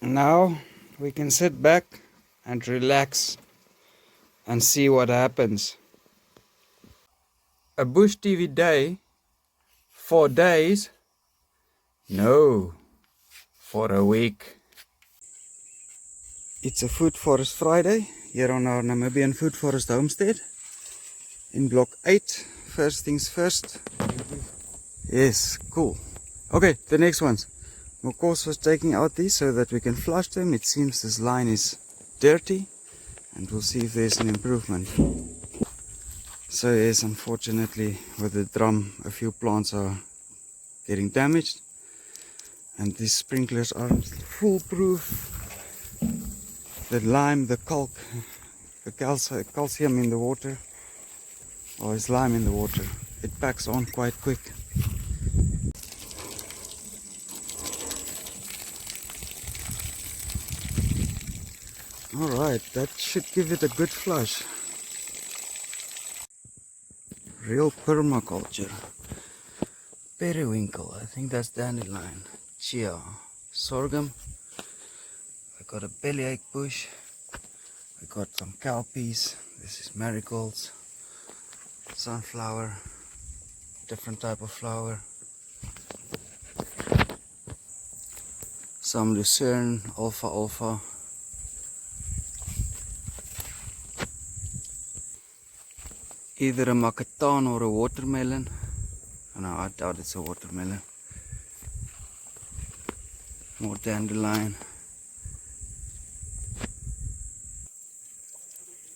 Now we can sit back and relax and see what happens. A Bush TV day? 4 days? No, for a week. It's a Food Forest Friday here on our Namibian Food Forest homestead in block 8. First things first. Yes, cool. Okay, the next ones. Mokos was taking out these so that we can flush them. It seems this line is dirty and we'll see if there's an improvement. So yes, unfortunately with the drum a few plants are getting damaged and these sprinklers aren't foolproof. The lime, the calc, the calcium in the water, or is lime in the water, it packs on quite quick. Alright, that should give it a good flush. Real permaculture. Periwinkle, I think that's dandelion. Chia, sorghum. We got a bellyache bush. We got some cowpeas. This is marigolds. Sunflower. Different type of flower. Some lucerne, alfalfa. Either a macatan or a watermelon. Oh, no, I doubt it's a watermelon. More dandelion.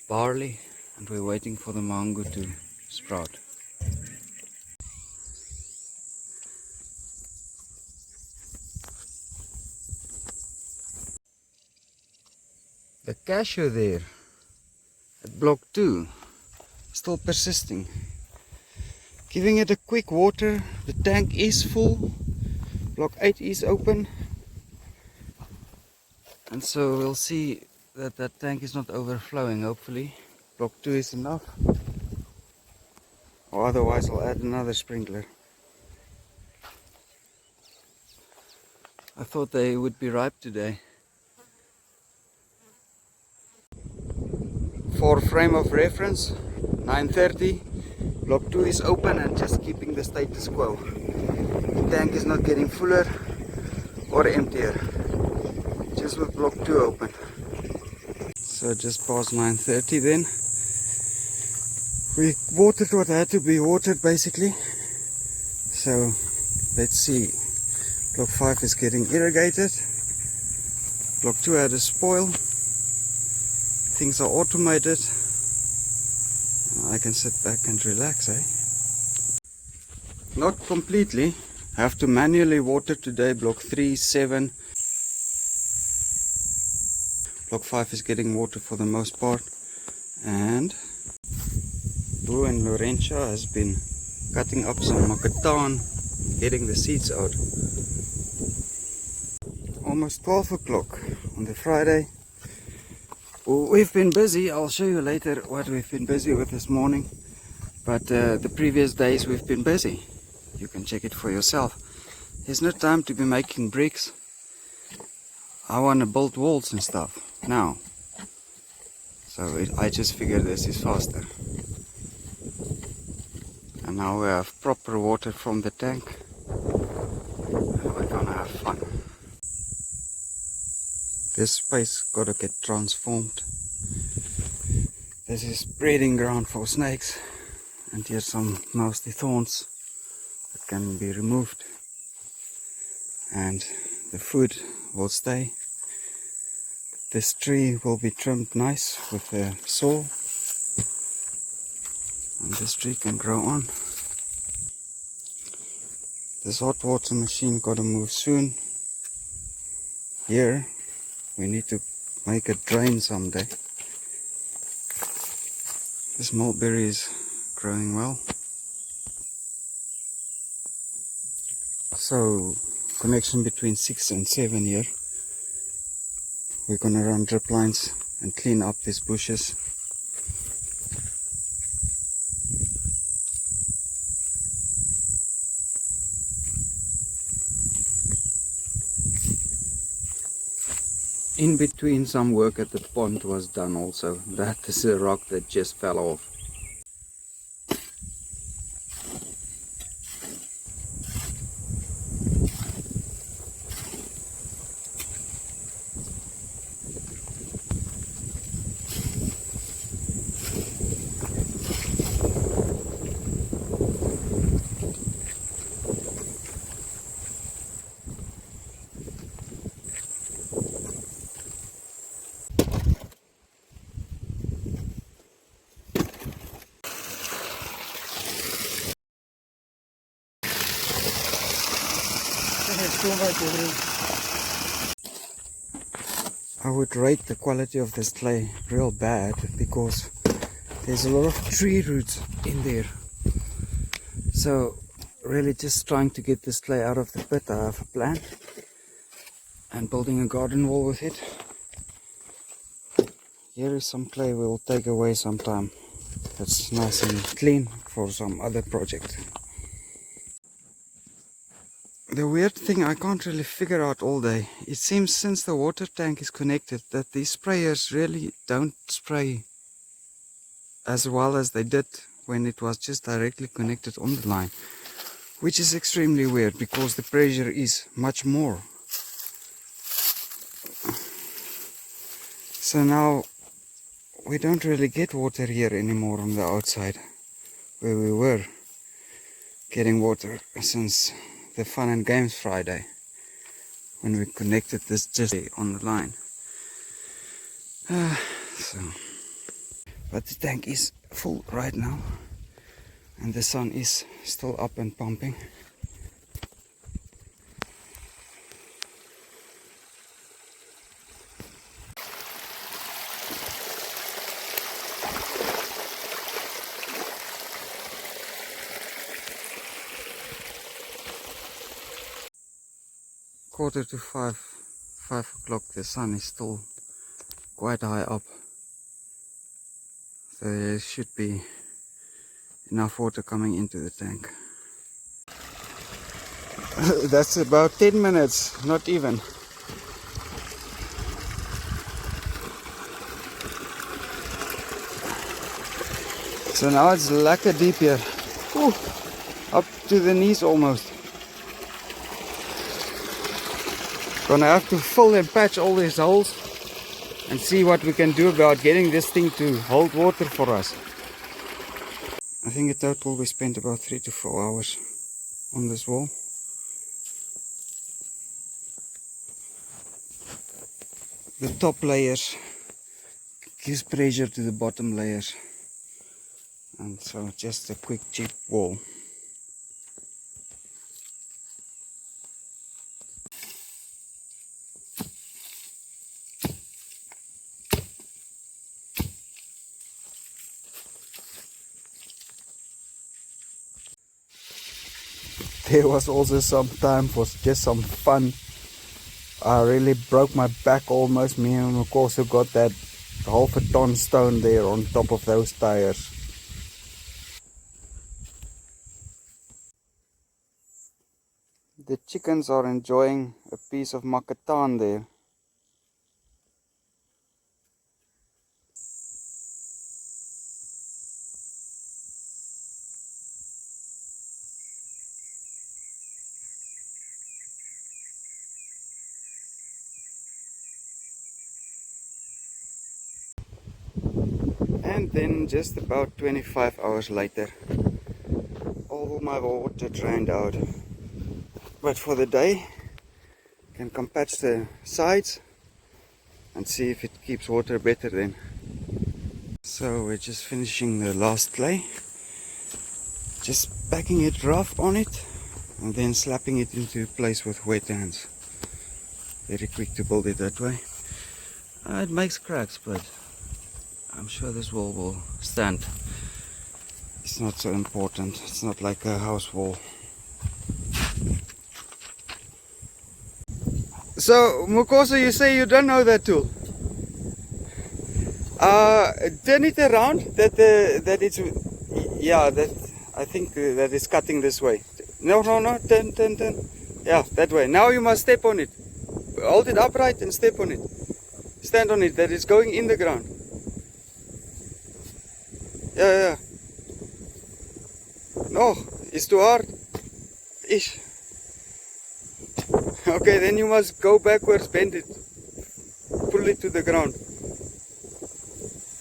Barley, and we're waiting for the mango to sprout. The cashew there at block 2 still persisting. Giving it a quick water. The tank is full. Block 8 is open. And so we'll see that that tank is not overflowing, hopefully. Block 2 is enough. Or otherwise I'll add another sprinkler. I thought they would be ripe today. For frame of reference, 9:30. Block 2 is open and just keeping the status quo. The tank is not getting fuller or emptier. Just with block 2 open. So just past 9:30 then. We watered what had to be watered basically. So let's see. Block 5 is getting irrigated. Block 2 had a spoil. Things are automated. I can sit back and relax, eh? Not completely. I have to manually water today. Block 3, 7. Block 5 is getting water for the most part. And Boo and Laurentia has been cutting up some macatan, getting the seeds out. Almost 12 o'clock on the Friday. We've been busy. I'll show you later what we've been busy with this morning. But the previous days we've been busy. You can check it for yourself. There's no time to be making bricks. I want to build walls and stuff now. So I just figured this is faster. And now we have proper water from the tank. And we're gonna have fun. This space gotta get transformed. This is breeding ground for snakes, and here's some nasty thorns that can be removed, and the food will stay. This tree will be trimmed nice with a saw, and this tree can grow on. This hot water machine gotta move soon. Here we need to make a drain someday. This mulberry is growing well. So, connection between 6 and 7 here. We're gonna run drip lines and clean up these bushes. in between some work at the pond was done also. That is a rock that just fell off. I would rate the quality of this clay real bad because there's a lot of tree roots in there. So really just trying to get this clay out of the pit. I have a plan and building a garden wall with it. Here is some clay we will take away sometime. That's nice and clean for some other project. The weird thing I can't really figure out all day, it seems since the water tank is connected that these sprayers really don't spray as well as they did when it was just directly connected on the line, which is extremely weird because the pressure is much more. So now we don't really get water here anymore on the outside where we were getting water since the Fun and Games Friday when we connected this just on the line. But the tank is full right now and the sun is still up and pumping. Quarter to 5 o'clock, the sun is still quite high up. So there should be enough water coming into the tank. That's about 10 minutes, not even. So now it's lekker deep here. Ooh, up to the knees almost. Gonna have to fill and patch all these holes and see what we can do about getting this thing to hold water for us. I think in total we spent about 3 to 4 hours on this wall. The top layers gives pressure to the bottom layers, and so just a quick cheap wall. There was also some time for just some fun. I really broke my back almost. Me and of course got that half a ton stone there on top of those tires. The chickens are enjoying a piece of macatan there. And then just about 25 hours later, all my water drained out. But for the day, I can come patch the sides and see if it keeps water better then. So we're just finishing the last clay, just packing it rough on it and then slapping it into place with wet hands. Very quick to build it that way. It makes cracks, but I'm sure this wall will stand. It's not so important. It's not like a house wall. So, Mukoso, you say you don't know that tool? Turn it around. That it's, yeah. That I think that is cutting this way. No. Turn. Yeah, that way. Now you must step on it. Hold it upright and step on it. Stand on it, that is going in the ground. Yeah. No, it's too hard. Ish. Okay, then you must go backwards, bend it. Pull it to the ground.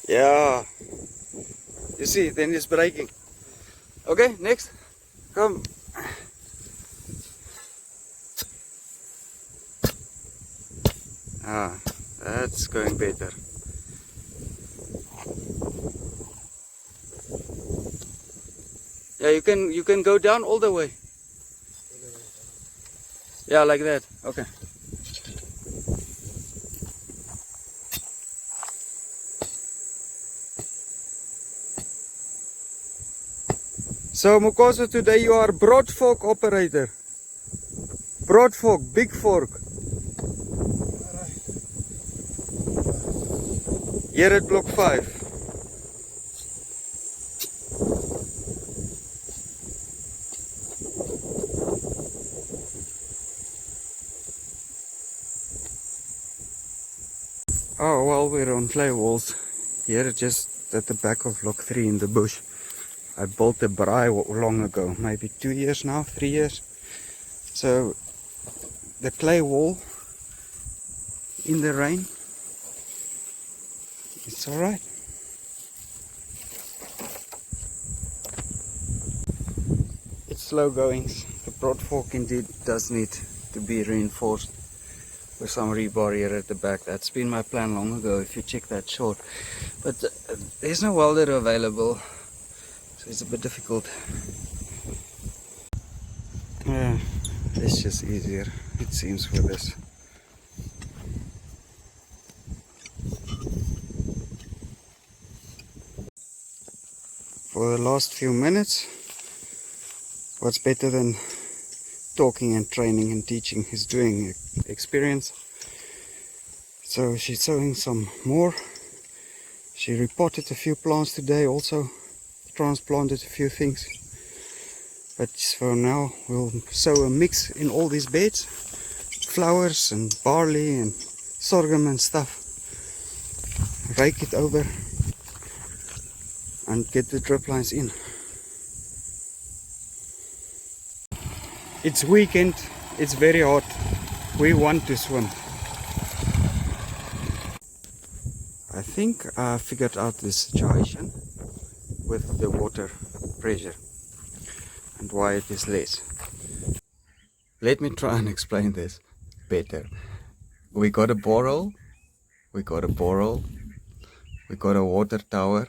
Yeah. You see, then it's breaking. Okay, next. Come. Ah, that's going better. Yeah, you can go down all the way. Yeah, like that. Okay. So Mukoso, today you are broad fork operator. Broad fork, big fork. Here at block 5. Oh, well, we're on clay walls. Here just at the back of block 3 in the bush. I built a braai long ago, maybe 2 years now, 3 years. So the clay wall in the rain, it's alright. It's slow goings. The broad fork indeed does need to be reinforced with some rebar here at the back. That's been my plan long ago, if you check that short. But there's no welder available, so it's a bit difficult. Yeah, it's just easier, it seems, for this. For the last few minutes, what's better than talking and training and teaching is doing experience. So she's sowing some more. She repotted a few plants today, also transplanted a few things. But for now we'll sow a mix in all these beds. Flowers and barley and sorghum and stuff. Rake it over and get the drip lines in. It's weekend, it's very hot. We want to swim. I think I figured out the situation with the water pressure and why it is less. Let me try and explain this better. We got a borehole, we got a water tower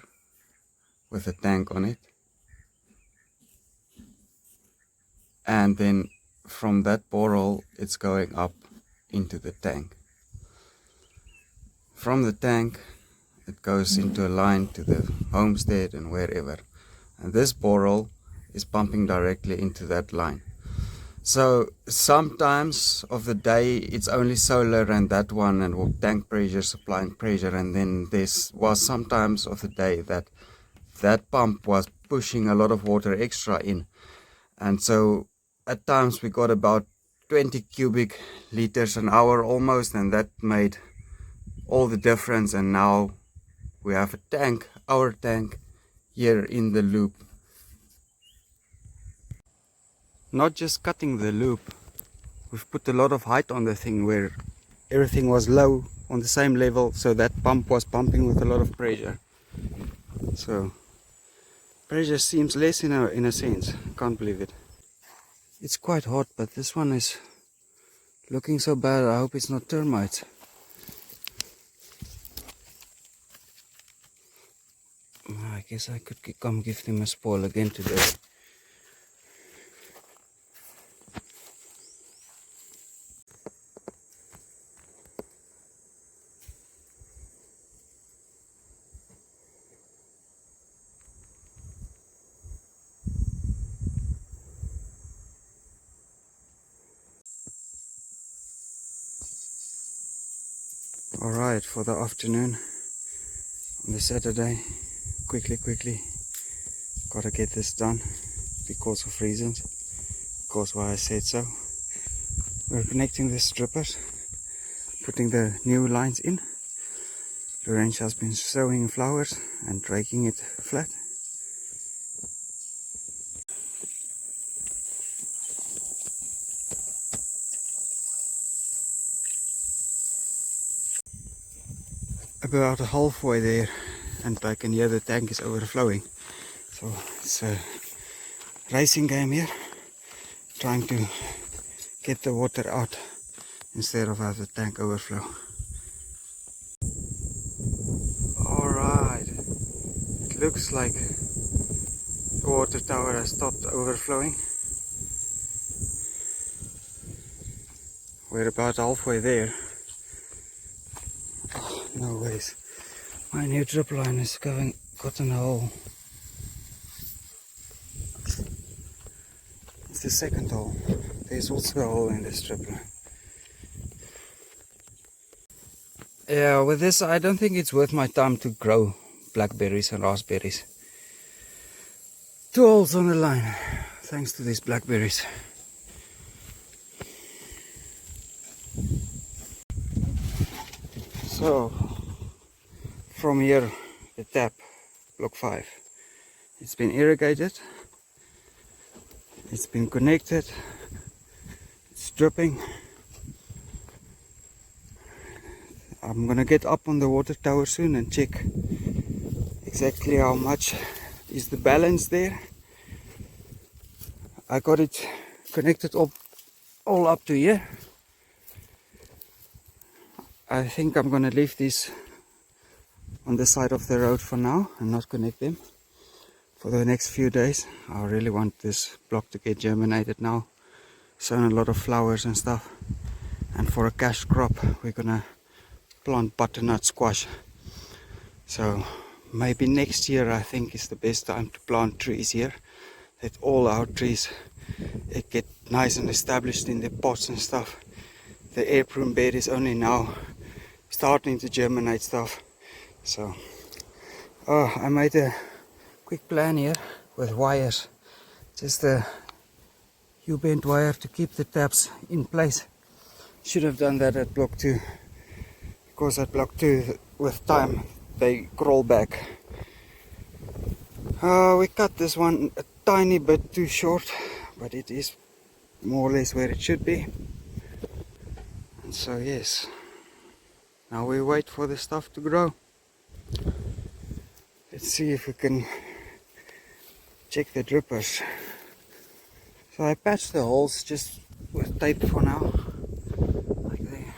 with a tank on it, and then from that borehole it's going up into the tank. From the tank it goes into a line to the homestead and wherever, and this borehole is pumping directly into that line. So sometimes of the day it's only solar and that one, and tank pressure supplying pressure, and then was sometimes of the day that pump was pushing a lot of water extra in, and so at times we got about 20 cubic liters an hour almost, and that made all the difference. And now we have a tank, our tank, here in the loop. Not just cutting the loop, we've put a lot of height on the thing where everything was low on the same level, so that pump was pumping with a lot of pressure. So pressure seems less in a sense. Can't believe it. It's quite hot, but this one is looking so bad. I hope it's not termites. I guess I could come give them a spoil again today. Alright, for the afternoon on the Saturday, quickly, gotta get this done because of reasons, because why I said so. We're connecting the strippers, putting the new lines in, Lorenz has been sowing flowers and raking it flat. About halfway there, and I can hear the tank is overflowing. So it's a racing game here, trying to get the water out instead of have the tank overflow. Alright, it looks like the water tower has stopped overflowing. We're about halfway there. Oh, no ways. My new drip line is gotten a hole. It's the second hole. There's also a hole in this drip line. Yeah, with this I don't think it's worth my time to grow blackberries and raspberries. 2 holes on the line, thanks to these blackberries. So, from here, the tap, block 5, it's been irrigated, it's been connected, it's dripping. I'm gonna get up on the water tower soon and check exactly how much is the balance there. I got it connected all up to here. I think I'm gonna leave this on the side of the road for now and not connect them for the next few days. I really want this block to get germinated now, sown a lot of flowers and stuff, and for a cash crop we're gonna plant butternut squash. So maybe next year I think is the best time to plant trees here, that all our trees get nice and established in the pots and stuff. The air prune bed is only now starting to germinate stuff. So I made a quick plan here with wires, just a U-bend wire to keep the taps in place. Should have done that at block 2, because at block 2 with time they crawl back. We cut this one a tiny bit too short, but it is more or less where it should be. And so yes, now we wait for the stuff to grow. Let's see if we can check the drippers. So I patched the holes just with tape for now, like there.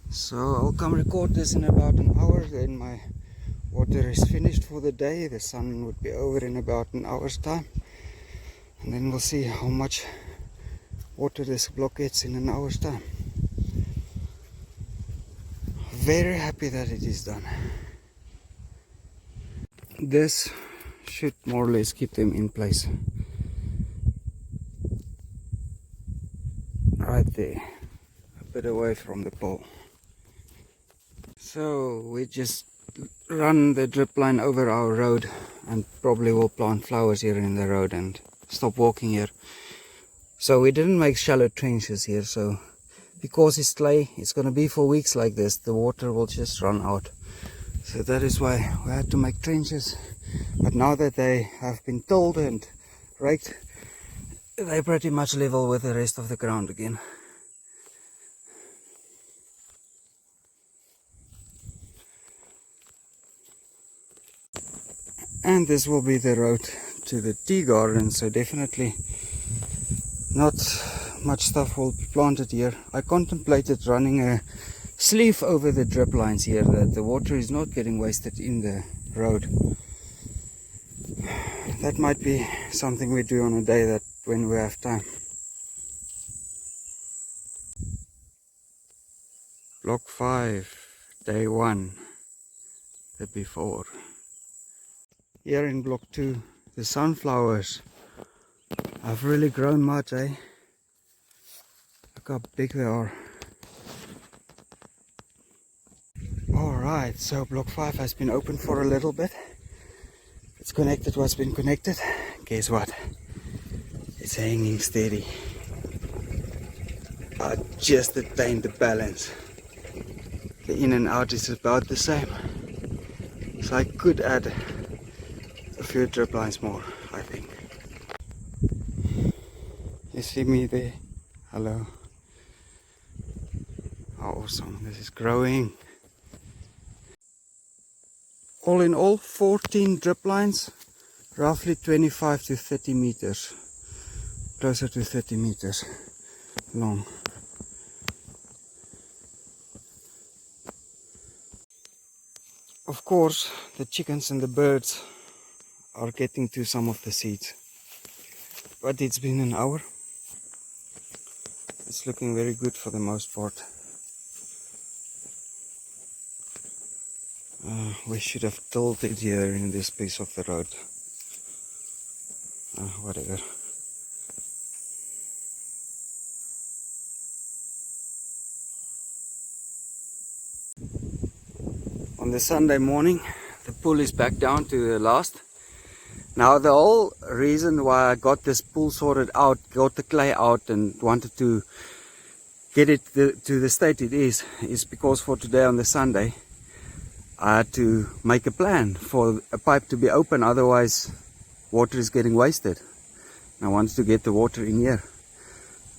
So I'll come record this in about an hour, then my water is finished for the day. The sun would be over in about an hour's time, and then we'll see how much water this block gets in an hour's time. Very happy that it is done. This should more or less keep them in place. Right there, a bit away from the pole. So we just run the drip line over our road, and probably will plant flowers here in the road and stop walking here. So we didn't make shallow trenches here, so because it's clay, it's going to be for weeks like this. The water will just run out. So that is why we had to make trenches. But now that they have been tilled and raked, they're pretty much level with the rest of the ground again. And this will be the road to the tea garden, so definitely not much stuff will be planted here. I contemplated running a sleeve over the drip lines here, that the water is not getting wasted in the road. That might be something we do on a day that when we have time. Block 5, day 1, the before. Here in block 2, the sunflowers have really grown much, eh? Look how big they are. Alright, so block 5 has been open for a little bit. It's connected what's been connected. Guess what? It's hanging steady. I just attained the balance. The in and out is about the same. So I could add a few drip lines more, I think. You see me there? Hello. Oh, awesome, this is growing. All in all, 14 drip lines, roughly 25 to 30 meters. Closer to 30 meters long. Of course, the chickens and the birds are getting to some of the seeds. But it's been an hour. It's looking very good for the most part. We should have tilled it here in this piece of the road. Whatever. On the Sunday morning, the pool is back down to the last. Now the whole reason why I got this pool sorted out, got the clay out and wanted to get it to the state it is because for today on the Sunday, I had to make a plan for a pipe to be open, otherwise water is getting wasted. I wanted to get the water in here.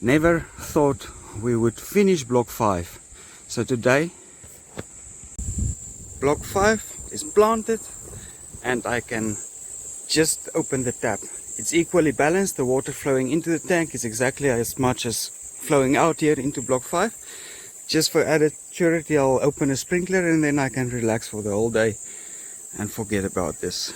Never thought we would finish block 5. So today, block 5 is planted and I can just open the tap. It's equally balanced. The water flowing into the tank is exactly as much as flowing out here into block 5. Just for added surety, I'll open a sprinkler and then I can relax for the whole day and forget about this.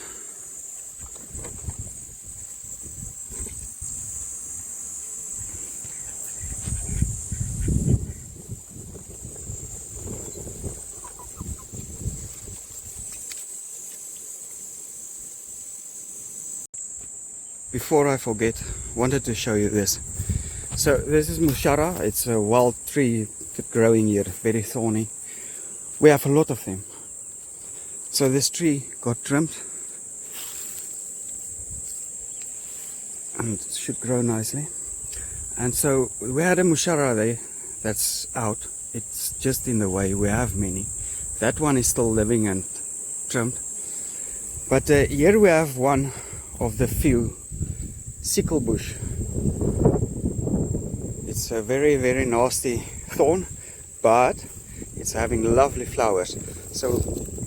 Before I forget, wanted to show you this. So this is Mushara. It's a wild tree growing here, very thorny. We have a lot of them. So this tree got trimmed and it should grow nicely. And so we had a Mushara there that's out. It's just in the way. We have many. That one is still living and trimmed. But here we have one of the few sickle bush. It's a very, very nasty thorn, but it's having lovely flowers. So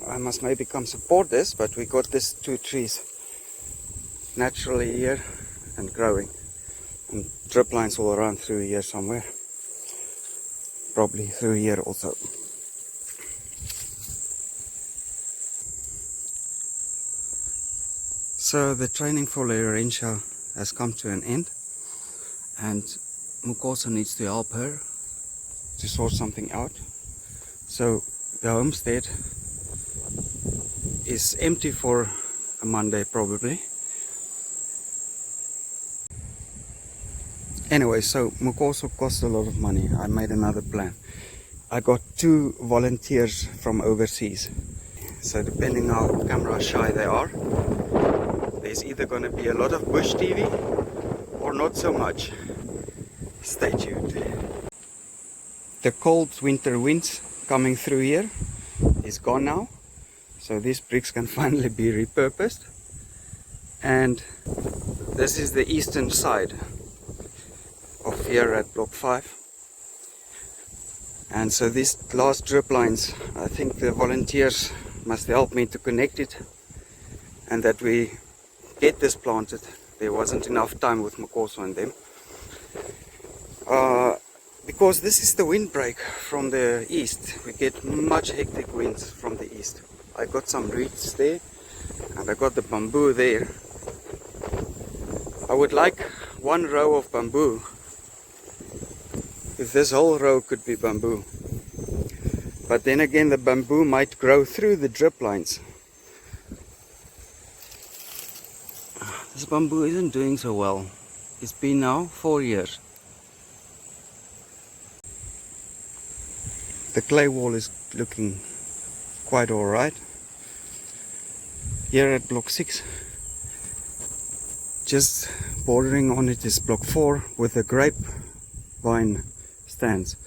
I must maybe come support this, but we got these 2 trees naturally here and growing. And drip lines will run through here somewhere. Probably through here also. So the training for Laurentia has come to an end, and Mukosa needs to help her to sort something out. So the homestead is empty for a Monday probably. Anyway, so Mukosa cost a lot of money. I made another plan. I got 2 volunteers from overseas. So depending how camera shy they are, there's either going to be a lot of BushTV or not so much. Stay tuned. The cold winter winds coming through here is gone now. So these bricks can finally be repurposed. And this is the eastern side of here at block 5. And so these last drip lines, I think the volunteers must help me to connect it and that we get this planted. There wasn't enough time with Mukosa and them. Because this is the windbreak from the east. We get much hectic winds from the east. I got some reeds there and I got the bamboo there. I would like 1 row of bamboo. If this whole row could be bamboo. But then again, the bamboo might grow through the drip lines. This bamboo isn't doing so well. It's been now 4 years. The clay wall is looking quite alright. Here at block 6, just bordering on it, is block 4 with the grapevine stands.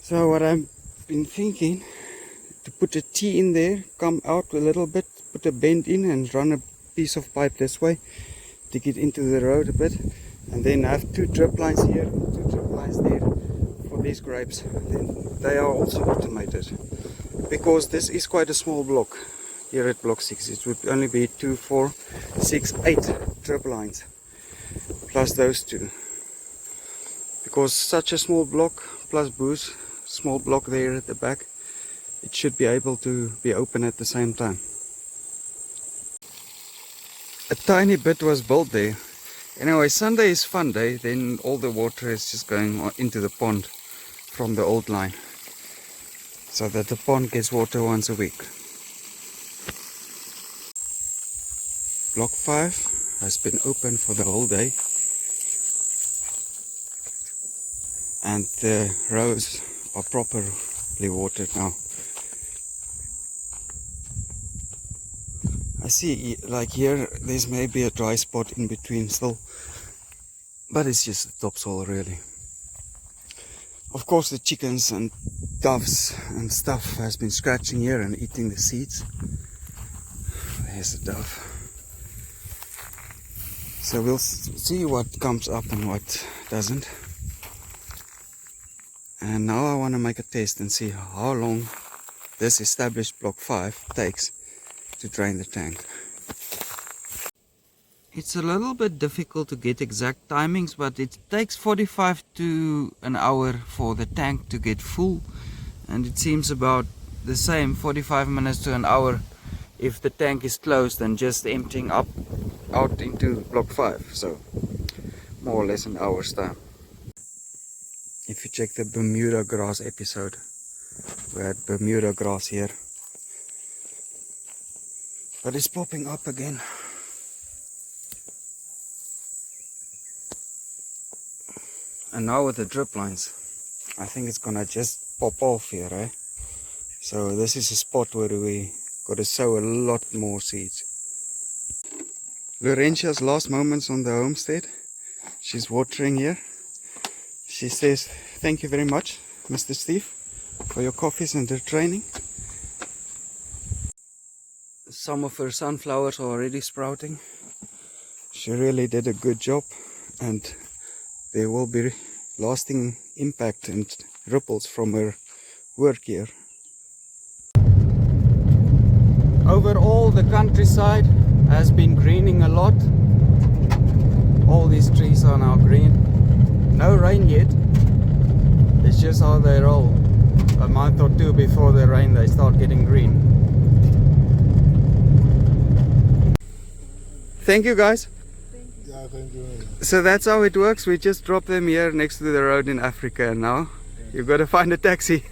So what I've been thinking, to put a T in there, come out a little bit, put a bend in and run a piece of pipe this way, dig it into the road a bit, and then have 2 drip lines here, 2 drip lines there for these grapes. Then they are also automated, because this is quite a small block. Here at block 6 it would only be 2, 4, 6, 8 drip lines plus those 2, because such a small block plus boost, small block there at the back, it should be able to be open at the same time. A tiny bit was built there. Anyway, Sunday is fun day, then all the water is just going into the pond from the old line, so that the pond gets water once a week. Block 5 has been open for the whole day, and the rows are properly watered now. I see, like here, there's maybe a dry spot in between still, but it's just the topsoil really. Of course the chickens and doves and stuff has been scratching here and eating the seeds. There's a dove. So we'll see what comes up and what doesn't. And now I want to make a test and see how long this established block 5 takes to drain the tank. It's a little bit difficult to get exact timings, but it takes 45 to an hour for the tank to get full, and it seems about the same, 45 minutes to an hour if the tank is closed and just emptying out into block 5, so more or less an hour's time. If you check the Bermuda grass episode, we had Bermuda grass here, but it's popping up again. And now with the drip lines, I think it's gonna just pop off here, eh? So this is a spot where we gotta sow a lot more seeds. Laurentia's last moments on the homestead. She's watering here. She says, "Thank you very much, Mr. Steve, for your coffees and the training." Some of her sunflowers are already sprouting. She really did a good job, and there will be lasting impact and ripples from her work here. Overall, the countryside has been greening a lot. All these trees are now green. No rain yet. It's just how they roll. A month or two before the rain, they start getting green. Thank you, guys. Yeah, thank you. So that's how it works. We just drop them here next to the road in Africa, and now you've got to find a taxi.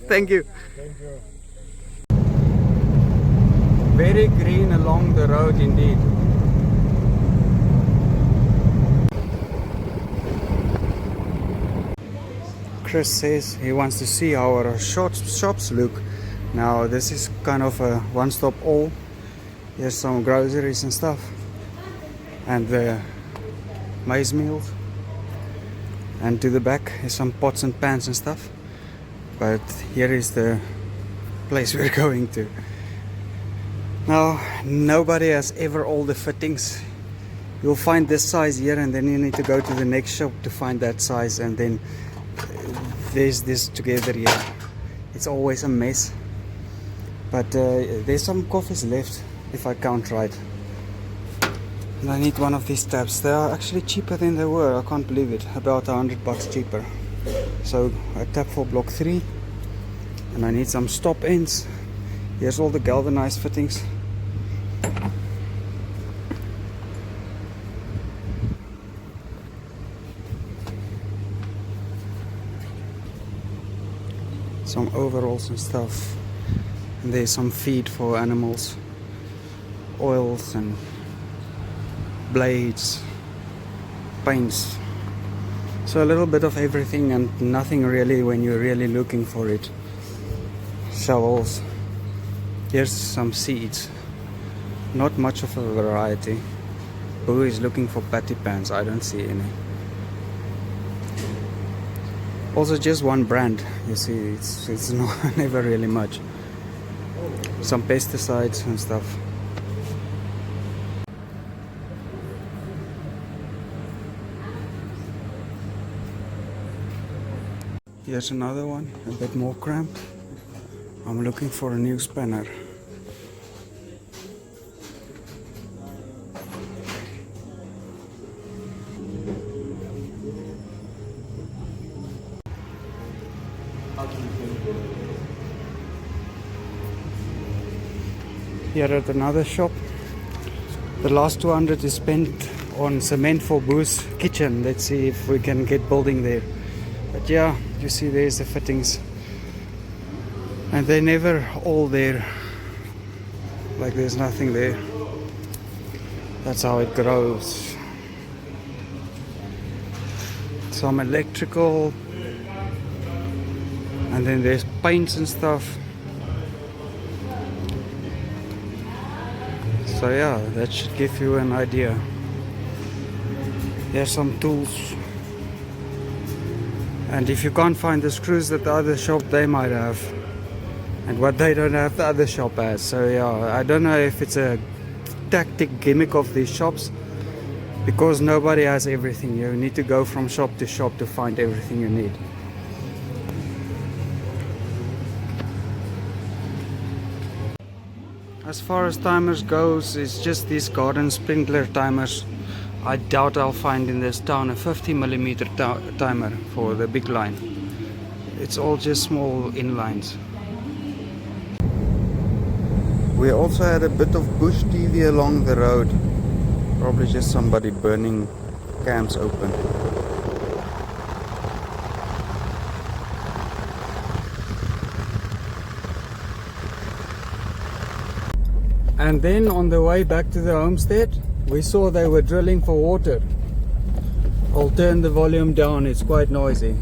Thank you. Thank you. Very green along the road indeed. Chris says he wants to see how our shops look. Now this is kind of a one-stop all. Here's some groceries and stuff, and the maize meals, and to the back is some pots and pans and stuff. But here is the place we're going to. Now nobody has ever all the fittings. You'll find this size here, and then you need to go to the next shop to find that size, and then there's this together here. It's always a mess. But there's some coffees left, if I count right. And I need one of these tabs. They are actually cheaper than they were. I can't believe it. About $100 cheaper. So a tab for block 3, and I need some stop ends. Here's all the galvanized fittings. Some overalls and stuff. And there's some feed for animals, oils and blades, paints. So a little bit of everything and nothing really when you're really looking for it. Shovels, Here's some seeds. Not much of a variety. Boo is looking for patty pans. I don't see any. Also just one brand. You see, it's not never really much. Some pesticides and stuff. Here's another one, a bit more cramped. I'm looking for a new spanner. Here at another shop. The last 200 is spent on cement for Boo's kitchen. Let's see if we can get building there. But yeah, you see there's the fittings. And they're never all there. Like there's nothing there. That's how it grows. Some electrical. And then there's paints and stuff. So yeah, that should give you an idea. There's some tools. And if you can't find the screws at the other shop, they might have. And what they don't have, the other shop has. So yeah, I don't know if it's a tactic gimmick of these shops. Because nobody has everything. You need to go from shop to shop to find everything you need. As far as timers goes, it's just these garden sprinkler timers. I doubt I'll find in this town a 50mm timer for the big line. It's all just small inlines. We also had a bit of BushTV along the road. Probably just somebody burning cans open. And then on the way back to the homestead, we saw they were drilling for water. I'll turn the volume down, it's quite noisy.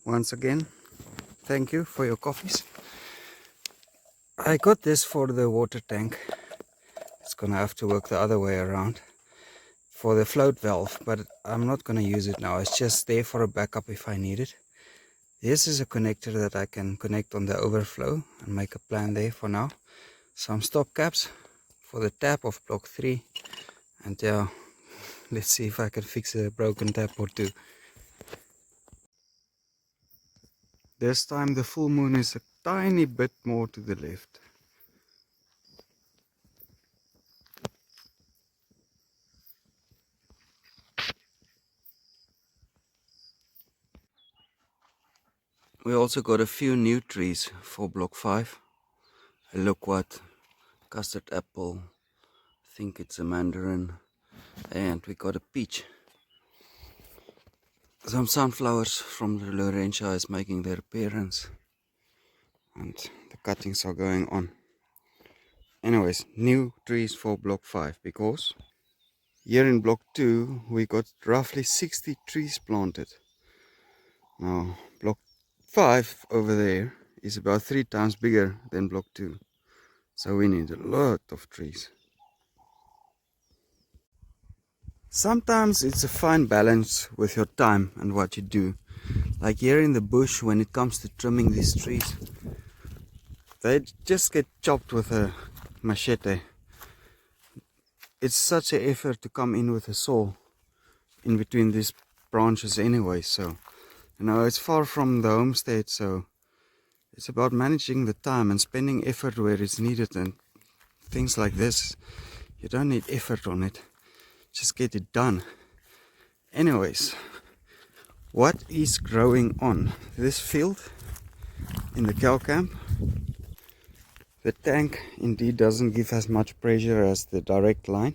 Once again, thank you for your coffees. I got this for the water tank. It's gonna have to work the other way around for the float valve, but I'm not gonna use it now. It's just there for a backup if I need it. This is a connector that I can connect on the overflow and make a plan there for now. Some stop caps for the tap of block 3, and yeah, let's see if I can fix a broken tap or two. This time the full moon is a tiny bit more to the left. We also got a few new trees for block 5. A loquat, custard apple, I think it's a mandarin, and we got a peach. Some sunflowers from the Laurentia is making their appearance, and the cuttings are going on. Anyways, new trees for block 5, because here in block 2 we got roughly 60 trees planted. Now block 5 over there is about 3 times bigger than block 2, so we need a lot of trees. Sometimes it's a fine balance with your time and what you do. Like here in the bush, when it comes to trimming these trees, they just get chopped with a machete. It's such an effort to come in with a saw in between these branches anyway, so you know, it's far from the homestead, so it's about managing the time and spending effort where it's needed. And things like this, you don't need effort on it, just get it done. Anyways, what is growing on this field in the cow camp? The tank indeed doesn't give as much pressure as the direct line,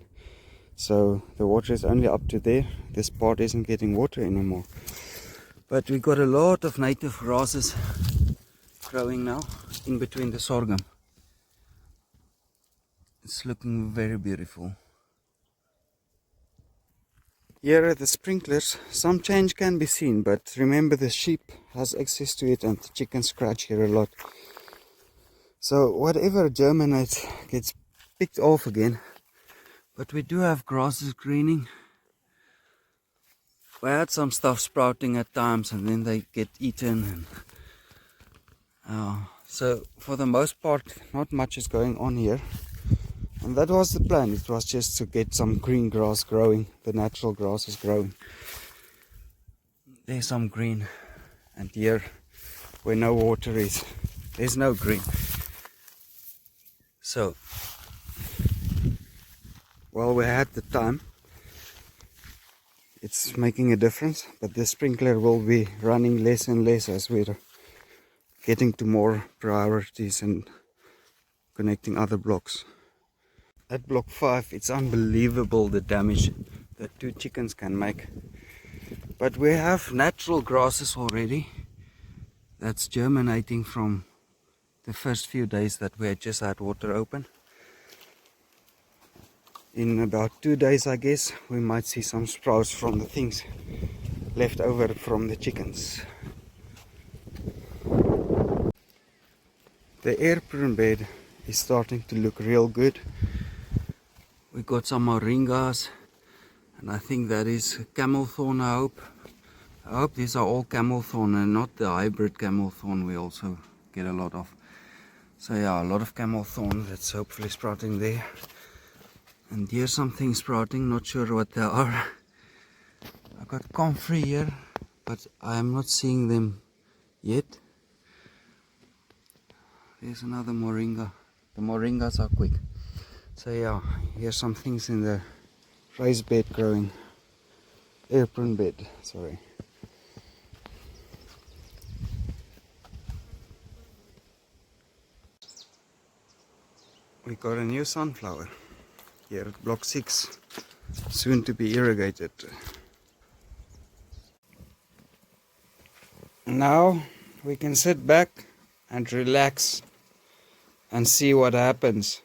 so the water is only up to there. This part isn't getting water anymore. But we got a lot of native grasses growing now in between the sorghum. It's looking very beautiful. Here are the sprinklers. Some change can be seen, but remember the sheep has access to it and the chickens scratch here a lot. So whatever germinates gets picked off again. But we do have grasses greening. We had some stuff sprouting at times and then they get eaten. And, so for the most part, not much is going on here. And that was the plan. It was just to get some green grass growing. The natural grass is growing. There's some green. And here, where no water is, there's no green. So, while we had the time, it's making a difference. But the sprinkler will be running less and less as we're getting to more priorities and connecting other blocks. At block 5, it's unbelievable the damage that 2 chickens can make. But we have natural grasses already that's germinating from the first few days that we had just had water open. In about 2 days, I guess, we might see some sprouts from the things left over from the chickens. The air prune bed is starting to look real good. We got some moringas, and I think that is camel thorn. I hope these are all camel thorn and not the hybrid camel thorn we also get a lot of. So yeah, a lot of camel thorn that's hopefully sprouting there. And here's something sprouting, not sure what they are. I got comfrey here, but I am not seeing them yet. There's another moringa. The moringas are quick. So yeah, here's some things in the raised bed growing. Air prune bed, sorry. We got a new sunflower here at block 6, soon to be irrigated. Now we can sit back and relax and see what happens.